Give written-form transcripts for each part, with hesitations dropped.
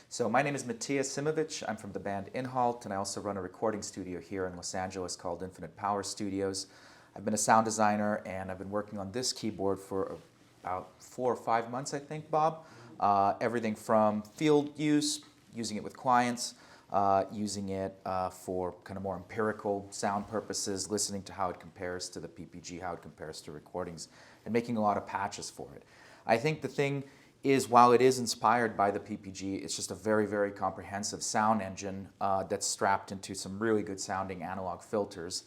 So my name is Mattea Simovich. I'm from the band Inhalt, and I also run a recording studio here in Los Angeles called Infinite Power Studios. I've been a sound designer, and I've been working on this keyboard for about 4 or 5 months, I think, Bob. Everything from field use, using it with clients, using it for kind of more empirical sound purposes, listening to how it compares to the PPG, how it compares to recordings, and making a lot of patches for it. I think the thing is, while it is inspired by the PPG, it's just a very, very comprehensive sound engine that's strapped into some really good sounding analog filters,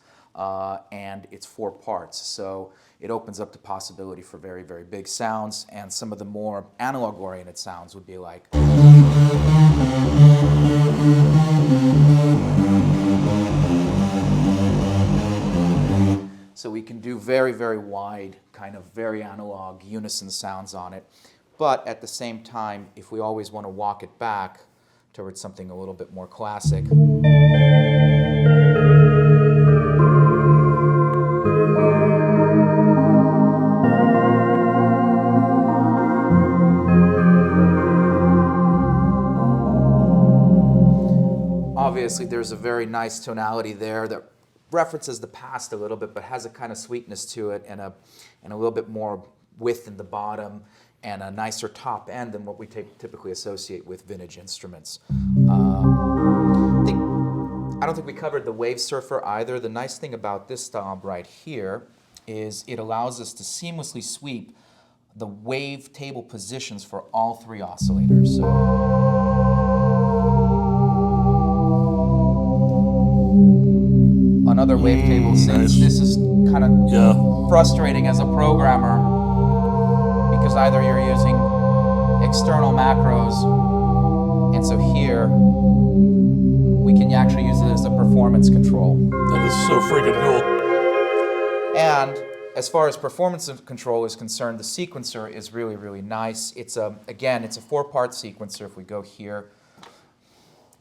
and it's 4 parts. So it opens up the possibility for very, very big sounds, and some of the more analog-oriented sounds would be like. So we can do very, very wide, kind of very analog unison sounds on it. But at the same time, if we always want to walk it back towards something a little bit more classic, obviously there's a very nice tonality there that references the past a little bit, but has a kind of sweetness to it, and a little bit more width in the bottom, and a nicer top end than what we typically associate with vintage instruments. I don't think we covered the Wave Surfer either. The nice thing about this knob right here is it allows us to seamlessly sweep the wavetable positions for all 3 oscillators. So another wavetable synth. Nice. This is kind of frustrating as a programmer, because either you're using external macros, and so here we can actually use it as a performance control. That is so freaking cool. And as far as performance control is concerned, the sequencer is really, really nice. Again, it's a 4-part sequencer. If we go here,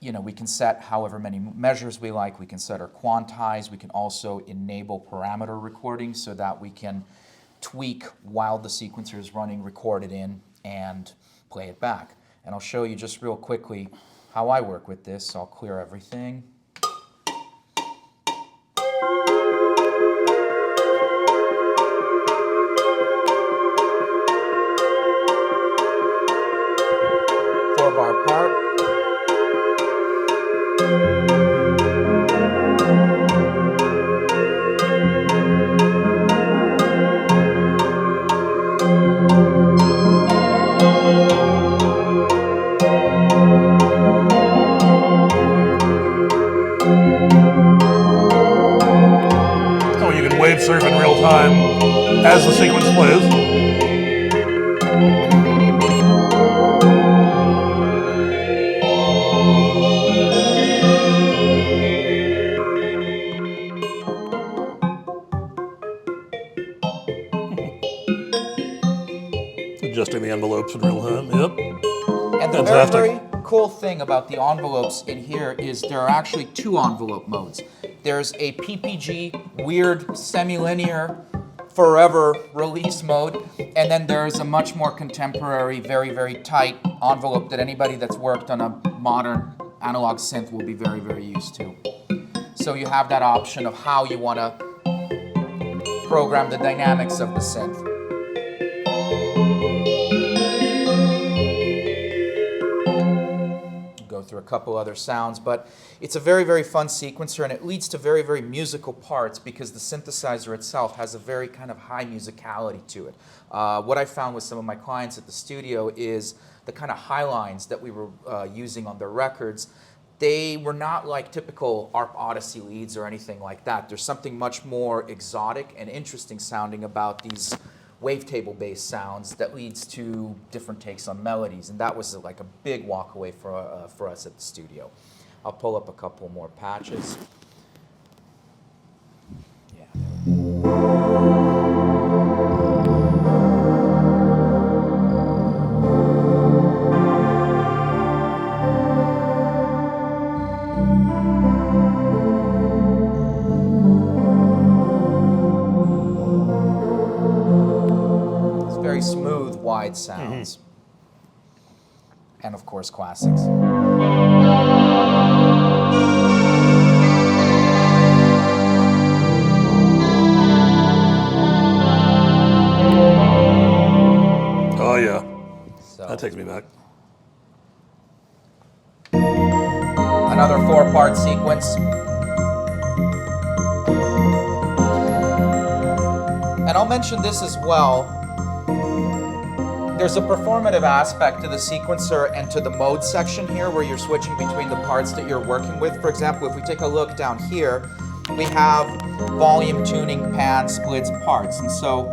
we can set however many measures we like. We can set or quantize. We can also enable parameter recording so that we can tweak while the sequencer is running, record it in, and play it back. And I'll show you just real quickly how I work with this. I'll clear everything. Four-bar part. Wave surf in real time as the sequence plays. Adjusting the envelopes in real time. Yep. And the very, very cool thing about the envelopes in here is there are actually 2 envelope modes. There's a PPG, weird, semi-linear, forever release mode, and then there's a much more contemporary, very, very tight envelope that anybody that's worked on a modern analog synth will be very, very used to. So you have that option of how you want to program the dynamics of the synth. Through a couple other sounds, but it's a very, very fun sequencer, and it leads to very, very musical parts because the synthesizer itself has a very kind of high musicality to it. What I found with some of my clients at the studio is the kind of high lines that we were using on their records, they were not like typical ARP Odyssey leads or anything like that. There's something much more exotic and interesting sounding about these wavetable-based sounds that leads to different takes on melodies, and that was like a big walk away for us at the studio. I'll pull up a couple more patches. Very smooth, wide sounds. and of course classics. Oh yeah, So that takes me back. another 4-part sequence. And I'll mention this as well. There's a performative aspect to the sequencer and to the mode section here where you're switching between the parts that you're working with. For example, if we take a look down here, we have volume tuning, pan, splits, parts. And so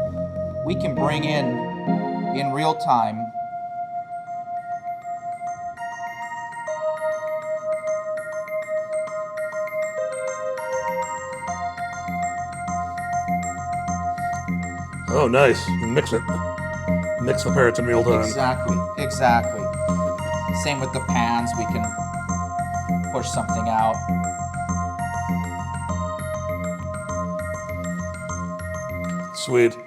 we can bring in real time, Oh, nice. Mix it. Mix the parts in real time. exactly. Same with the pans, we can push something out. Sweet.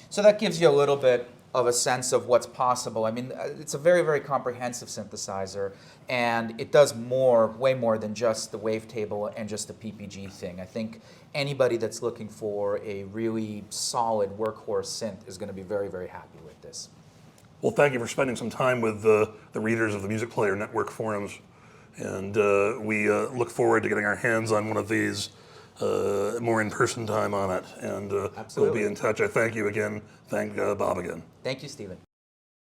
So that gives you a little bit of a sense of what's possible. I mean, it's a very, very comprehensive synthesizer, and it does more, way more than just the wavetable and just the PPG thing. I think anybody that's looking for a really solid workhorse synth is going to be very, very happy with this. Well, thank you for spending some time with the readers of the Music Player Network forums. And we look forward to getting our hands on one of these more in-person time on it. And we'll be in touch. I thank you again. Thank Bob again. Thank you, Stephen.